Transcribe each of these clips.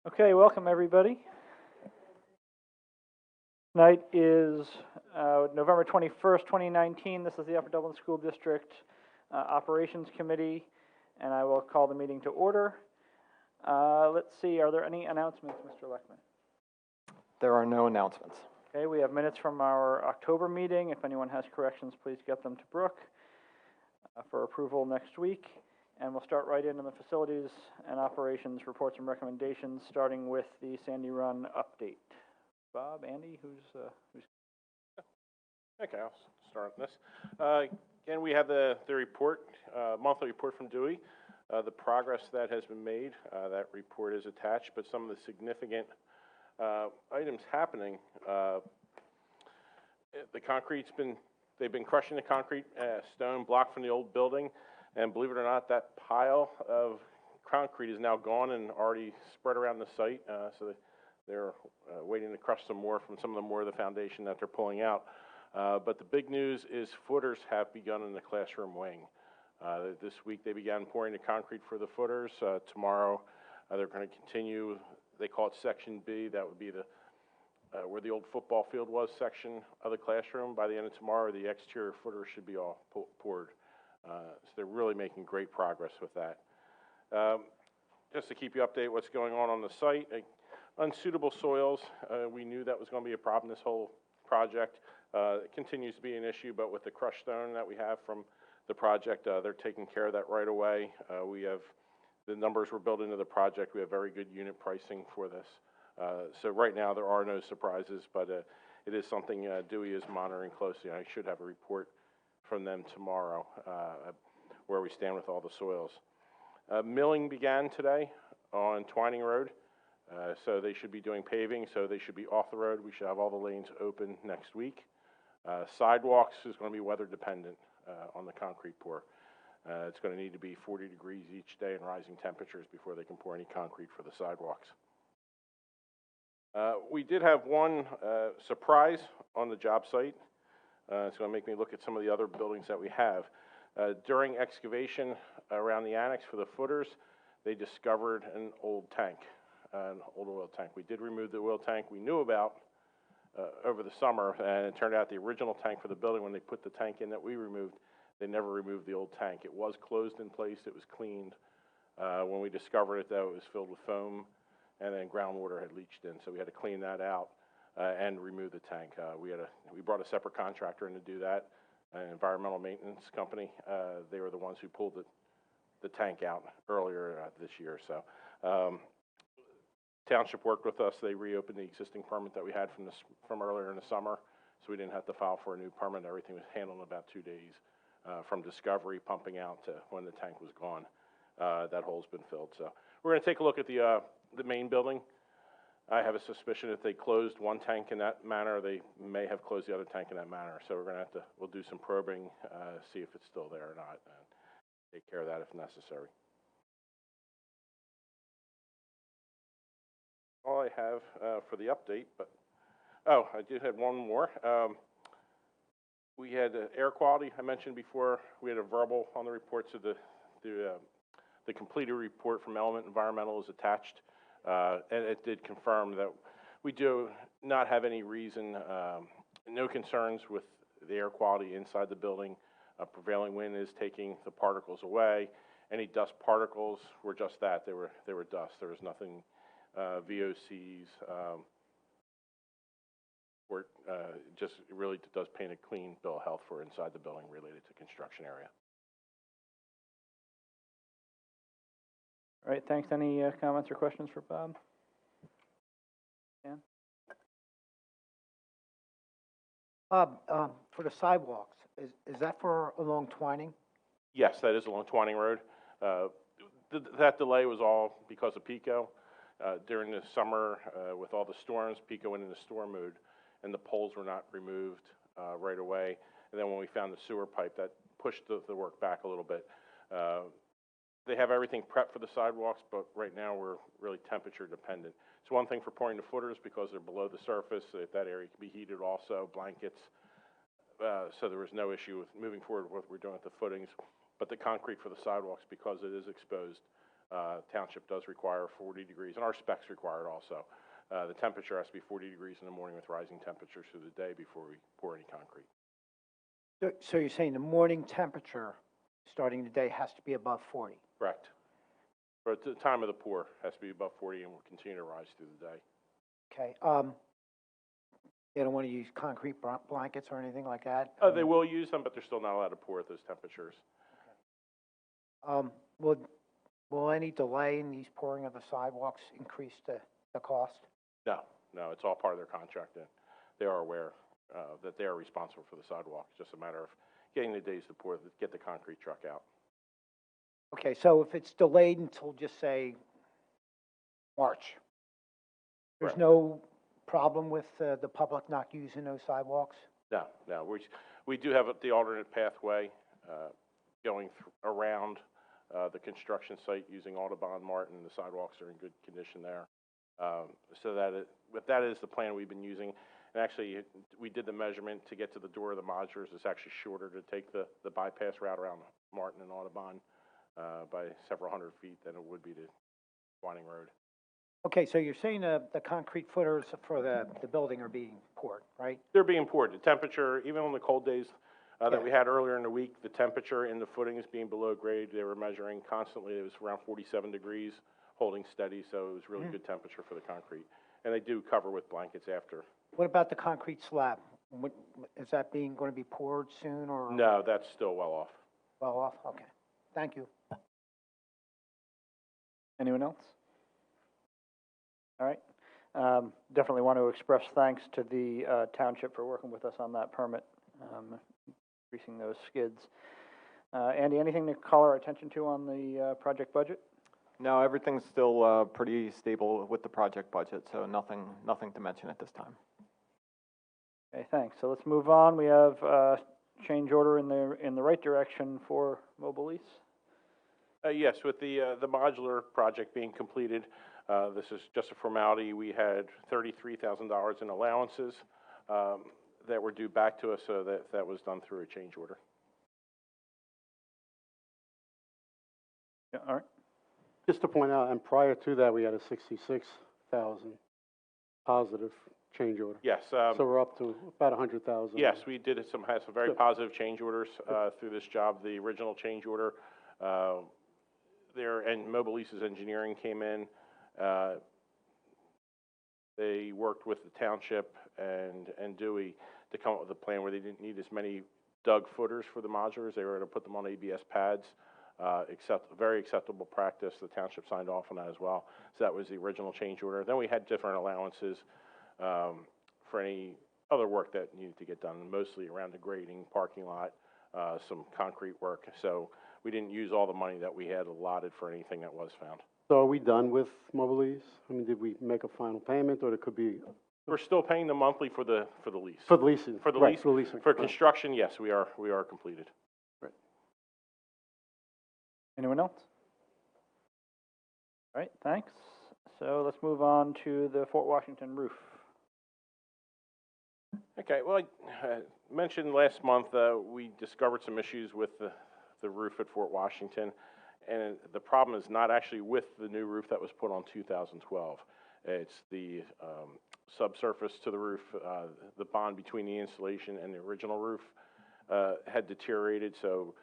Okay, welcome everybody. Tonight is November 21st, 2019. This is the Upper Dublin School District Operations Committee, and I will call the meeting to order. Let's see, are there any announcements, Mr. Leckman? There are no announcements. Okay, we have minutes from our October meeting. If anyone has corrections, please get them to Brooke for approval next week. And we'll start right into the facilities and operations reports and recommendations, starting with the Sandy Run update. Bob, Andy, who's Okay, I'll start on this. Again, we have the report, monthly report from Dewey, the progress that has been made. That report is attached, but some of the significant items happening. The concrete's they've been crushing the concrete stone block from the old building, and believe it or not, that pile of concrete is now gone and already spread around the site. So they're waiting to crush some more from some of the foundation that they're pulling out. But the big news is footers have begun in the classroom wing. This week they began pouring the concrete for the footers. Tomorrow they're going to continue. They call it Section B. That would be the where the old football field was section of the classroom. By the end of tomorrow, the exterior footers should be all poured. So they're really making great progress with that. Just to keep you updated what's going on the site, unsuitable soils, we knew that was going to be a problem this whole project. It continues to be an issue, but with the crushed stone that we have from the project, they're taking care of that right away. We have the numbers we're building into the project. We have very good unit pricing for this. So right now there are no surprises, but it is something Dewey is monitoring closely. I should have a report from them tomorrow where we stand with all the soils. Milling began today on Twining Road, so they should be doing paving, so they should be off the road. We should have all the lanes open next week. Sidewalks is going to be weather dependent on the concrete pour. It's going to need to be 40 degrees each day and rising temperatures before they can pour any concrete for the sidewalks. We did have one surprise on the job site. It's going to make me look at some of the other buildings that we have. During excavation around the annex for the footers, they discovered an old tank, an old oil tank. We did remove the oil tank we knew about over the summer, and it turned out the original tank for the building, when they put the tank in that we removed, they never removed the old tank. It was closed in place, it was cleaned. When we discovered it, though, it was filled with foam, and then groundwater had leached in, so we had to clean that out and remove the tank. We brought a separate contractor in to do that, an environmental maintenance company. They were the ones who pulled the tank out earlier this year. So township worked with us. They reopened the existing permit that we had from earlier in the summer, so we didn't have to file for a new permit. Everything was handled in about 2 days from discovery, pumping out, to when the tank was gone. That hole's been filled. So we're going to take a look at the main building. I have a suspicion if they closed one tank in that manner, they may have closed the other tank in that manner. So we're going to we'll do some probing, see if it's still there or not, and take care of that if necessary. All I have for the update, but I did have one more. We had air quality. I mentioned before we had a verbal on the report, so the completed report from Element Environmental is attached. And it did confirm that we do not have any reason, no concerns with the air quality inside the building. Prevailing wind is taking the particles away. Any dust particles were just that, they were dust. There was nothing, VOCs, or just really does paint a clean bill of health for inside the building related to construction area. all right? Thanks. Any comments or questions for Bob? Dan? Bob, for the sidewalks, is that for along Twining? Yes, that is along Twining Road. That delay was all because of PICO. During the summer, with all the storms, PICO went into storm mode, and the poles were not removed right away. And then when we found the sewer pipe, that pushed the work back a little bit. They have everything prepped for the sidewalks, but right now we're really temperature dependent. It's one thing for pouring the footers because they're below the surface. That area can be heated also, blankets. So there was no issue with moving forward with what we're doing with the footings. But the concrete for the sidewalks, because it is exposed, Township does require 40 degrees, and our specs require it also. The temperature has to be 40 degrees in the morning with rising temperatures through the day before we pour any concrete. So you're saying the morning temperature, starting the day, has to be above 40? Correct. But at the time of the pour, has to be above 40 and will continue to rise through the day. Okay, they don't want to use concrete blankets or anything like that? They will use them, but they're still not allowed to pour at those temperatures. Will any delay in these pouring of the sidewalks increase the cost? No, it's all part of their contract, and they are aware that they are responsible for the sidewalk. It's just a matter of getting the days to pour, get the concrete truck out. Okay, so if it's delayed until, just say, March, there's Right. no problem with the public not using those sidewalks? No, we do have the alternate pathway going around the construction site using Audubon Martin. The sidewalks are in good condition there. So that is the plan we've been using. And actually, we did the measurement to get to the door of the modulars. It's actually shorter to take the bypass route around Martin and Audubon by several hundred feet than it would be to Winding Road. Okay, so you're saying the concrete footers for the building are being poured, right? They're being poured. The temperature, even on the cold days that Yeah. we had earlier in the week, the temperature in the footings being below grade, they were measuring constantly. It was around 47 degrees, holding steady, so it was really good temperature for the concrete. And they do cover with blankets after. What about the concrete slab? Is that going to be poured soon, or? No, that's still well off. Well off, okay. Thank you. Anyone else? All right. Definitely want to express thanks to the township for working with us on that permit, increasing those skids. Andy, anything to call our attention to on the project budget? No, everything's still pretty stable with the project budget, so nothing to mention at this time. Okay, thanks. So let's move on. We have change order in the right direction for mobile lease. Yes, with the modular project being completed, this is just a formality. We had $33,000 in allowances that were due back to us, so that was done through a change order. Yeah, all right. Just to point out, and prior to that, we had a 66,000 positive change order. Yes. So we're up to about 100,000. Yes, we did had some very Good. positive change orders through this job. The original change order and Mobile Leases Engineering came in. They worked with the township and Dewey to come up with a plan where they didn't need as many dug footers for the modulars. They were going to put them on ABS pads. Very acceptable practice. The township signed off on that as well. So that was the original change order. Then we had different allowances for any other work that needed to get done, mostly around the grading, parking lot, some concrete work. So we didn't use all the money that we had allotted for anything that was found. So are we done with Mobilease? I mean, did we make a final payment, or there could be? We're still paying them monthly for the lease. For the leasing? For the Right, lease? for the leasing. For Right. construction, yes, we are completed. Anyone else? All right, thanks. So let's move on to the Fort Washington roof. Okay, well, I mentioned last month we discovered some issues with the roof at Fort Washington, and the problem is not actually with the new roof that was put on 2012. It's the subsurface to the roof. The bond between the insulation and the original roof had deteriorated, so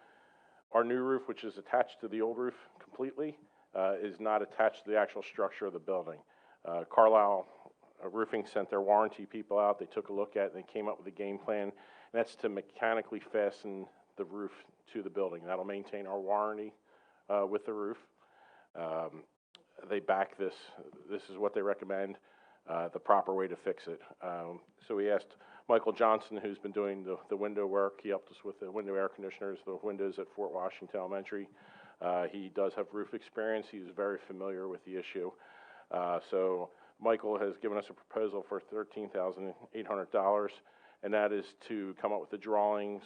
our new roof, which is attached to the old roof completely, is not attached to the actual structure of the building. Carlisle Roofing sent their warranty people out. They took a look at it, and they came up with a game plan, and that's to mechanically fasten the roof to the building. That'll maintain our warranty with the roof. They back this. This is what they recommend, the proper way to fix it. So we asked Michael Johnson, who's been doing the window work. He helped us with the window air conditioners, the windows at Fort Washington Elementary. He does have roof experience. He's very familiar with the issue. So Michael has given us a proposal for $13,800, and that is to come up with the drawings,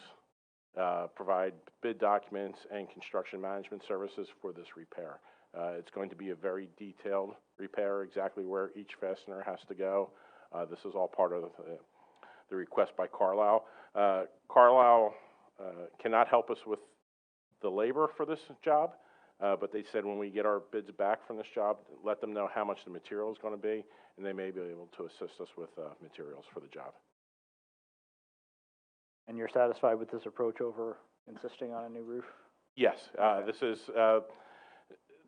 provide bid documents, and construction management services for this repair. It's going to be a very detailed repair, exactly where each fastener has to go. This is all part of the request by Carlisle. Carlisle cannot help us with the labor for this job, But they said when we get our bids back from this job, let them know how much the material is going to be, and they may be able to assist us with materials for the job. And you're satisfied with this approach over insisting on a new roof? Yes, this is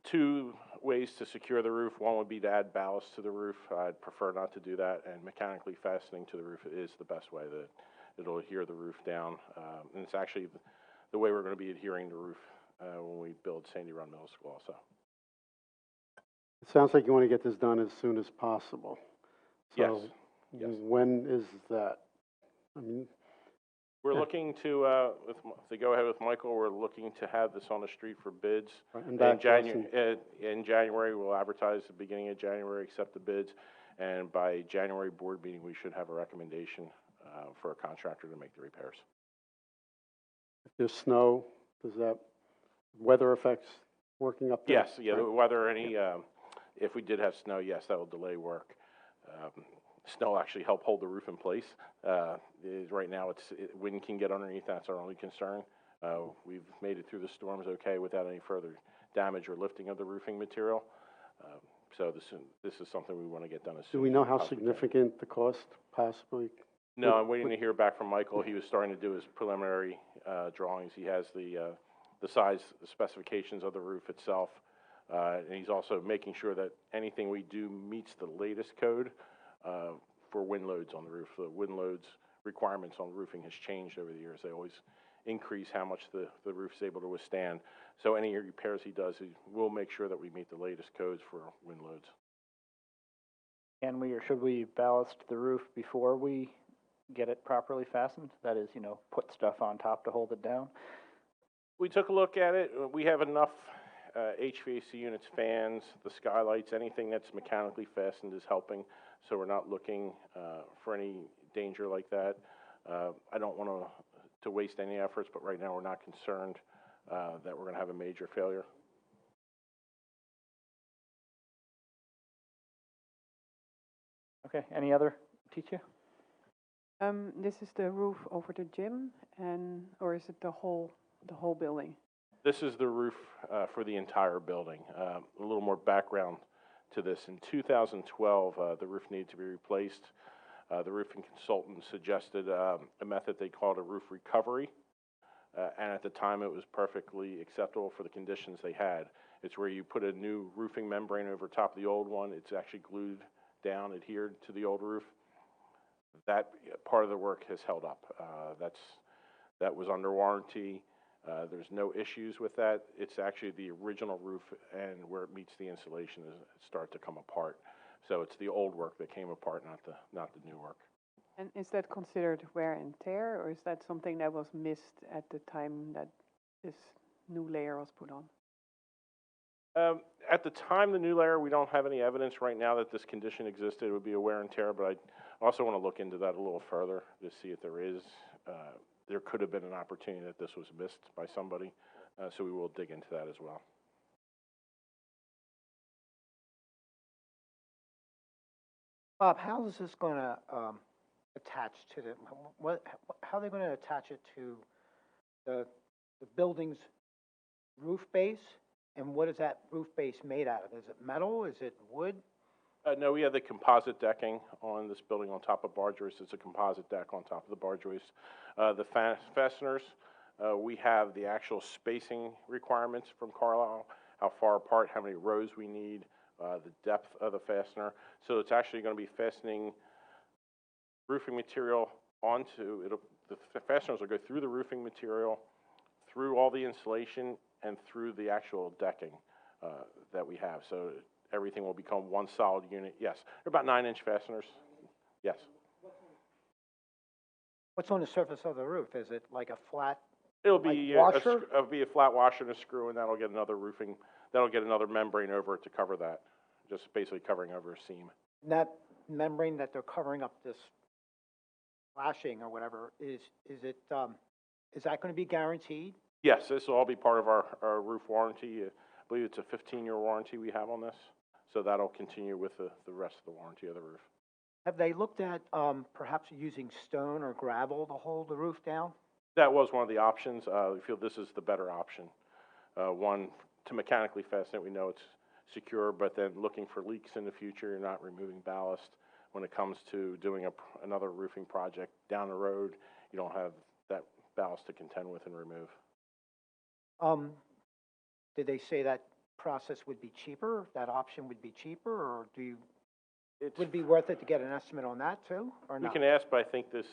two ways to secure the roof. One would be to add ballast to the roof. I'd prefer not to do that, and mechanically fastening to the roof is the best way. That it'll adhere the roof down, and it's actually the way we're going to be adhering the roof when we build Sandy Run Middle School also. It sounds like you want to get this done as soon as possible. Yes, So yes. when is that? I mean, We're Yeah. looking to, if they go ahead with Michael, we're looking to have this on the street for bids. and In back to us In January, we'll advertise the beginning of January, accept the bids, and by January board meeting, we should have a recommendation for a contractor to make the repairs. if there's snow, does that, weather affects working up there? Yes, yeah, Right. whether any, if we did have snow, yes, that will delay work. Snow actually help hold the roof in place. Right now, wind can get underneath, that's our only concern. We've made it through the storms okay without any further damage or lifting of the roofing material. So this is something we want to get done as soon as Do we know how possibly can. significant the cost possibly? No, I'm waiting to hear back from Michael. He was starting to do his preliminary drawings. He has the size, the specifications of the roof itself. And he's also making sure that anything we do meets the latest code for wind loads on the roof. The wind loads requirements on roofing has changed over the years. They always increase how much the roof's able to withstand. So any repairs he does, he will make sure that we meet the latest codes for wind loads. Can we or should we ballast the roof before we get it properly fastened? That is, put stuff on top to hold it down? We took a look at it. We have enough HVAC units, fans, the skylights, anything that's mechanically fastened is helping. So we're not looking for any danger like that. I don't want to waste any efforts, but right now we're not concerned that we're going to have a major failure. Okay, any other, teacher? This is the roof over the gym, or is it the whole building? This is the roof for the entire building. A little more background to this. In 2012, the roof needed to be replaced. The roofing consultant suggested a method they called a roof recovery. And at the time, it was perfectly acceptable for the conditions they had. It's where you put a new roofing membrane over top of the old one. It's actually glued down, adhered to the old roof. That part of the work has held up. That was under warranty. There's no issues with that. It's actually the original roof, and where it meets the insulation is start to come apart. So it's the old work that came apart, not the new work. And is that considered wear and tear, or is that something that was missed at the time that this new layer was put on? At the time, the new layer, we don't have any evidence right now that this condition existed. It would be a wear and tear, but I also want to look into that a little further to see if there could have been an opportunity that this was missed by somebody. So we will dig into that as well. Bob, how is this going to attach to how are they going to attach it to the building's roof base? And what is that roof base made out of? Is it metal? Is it wood? No, we have the composite decking on this building on top of bar joists. It's a composite deck on top of the bar joists. The fasteners, we have the actual spacing requirements from Carlisle, how far apart, how many rows we need, the depth of the fastener. So it's actually going to be fastening roofing material onto it. The fasteners will go through the roofing material, through all the insulation, and through the actual decking that we have. So everything will become one solid unit. Yes, they're about 9-inch fasteners. Yes. What's on the surface of the roof? Is it like a flat? It'll be washer? it'll be a flat washer and a screw, and that'll get another roofing. That'll get another membrane over it to cover that. Just basically covering over a seam. And that membrane that they're covering up this flashing or whatever, is that going to be guaranteed? Yes, this will all be part of our roof warranty. I believe it's a 15-year warranty we have on this. So that'll continue with the rest of the warranty of the roof. Have they looked at perhaps using stone or gravel to hold the roof down? That was one of the options. We feel this is the better option. One, to mechanically fasten it, we know it's secure, but then looking for leaks in the future, you're not removing ballast. When it comes to doing another roofing project down the road, you don't have that ballast to contend with and remove. Did they say that process would be cheaper, that option would be cheaper, or would it be worth it to get an estimate on that too, or We not? can ask, but I think it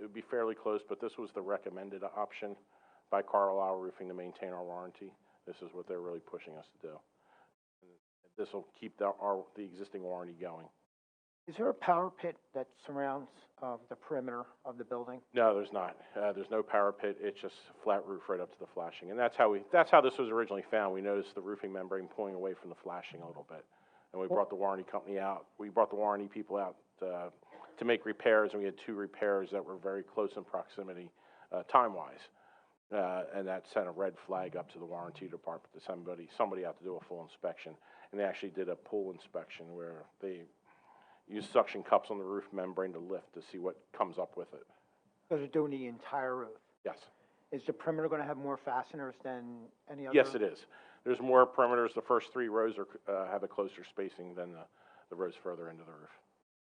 would be fairly close, but this was the recommended option by Carlisle Roofing to maintain our warranty. This is what they're really pushing us to do. This will keep the existing warranty going. Is there a power pit that surrounds the perimeter of the building? No, there's not. There's no power pit. It's just flat roof right up to the flashing. And that's how this was originally found. We noticed the roofing membrane pulling away from the flashing a little bit. And we brought the warranty company out. We brought the warranty people out to make repairs, and we had 2 repairs that were very close in proximity, time-wise. And that sent a red flag up to the warranty department to somebody out to do a full inspection. And they actually did a pull inspection where they used suction cups on the roof membrane to lift to see what comes up with it. Because they're doing the entire roof. Yes. Is the perimeter going to have more fasteners than any other? Yes, it is. There's more perimeters. The first 3 rows have a closer spacing than the rows further into the roof.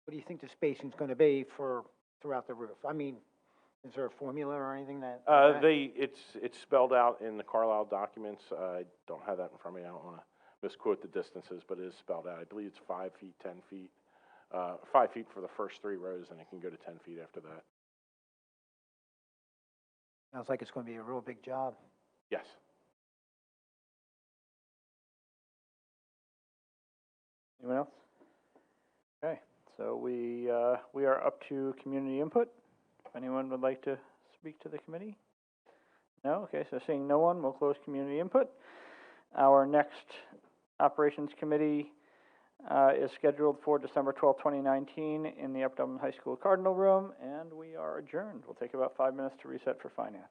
What do you think the spacing's going to be throughout the roof? I mean, is there a formula or anything that? It's spelled out in the Carlisle documents. I don't have that in front of me. I don't want to misquote the distances, but it is spelled out. I believe it's 5 feet, 10 feet. 5 feet for the first 3 rows, and it can go to 10 feet after that. Sounds like it's going to be a real big job. Yes. Anyone else? Okay, so we are up to community input. If anyone would like to speak to the committee? No? Okay, so seeing no one, we'll close community input. Our next operations committee is scheduled for December 12th, 2019 in the Upper Dublin High School Cardinal Room, and we are adjourned. We'll take about 5 minutes to reset for finance.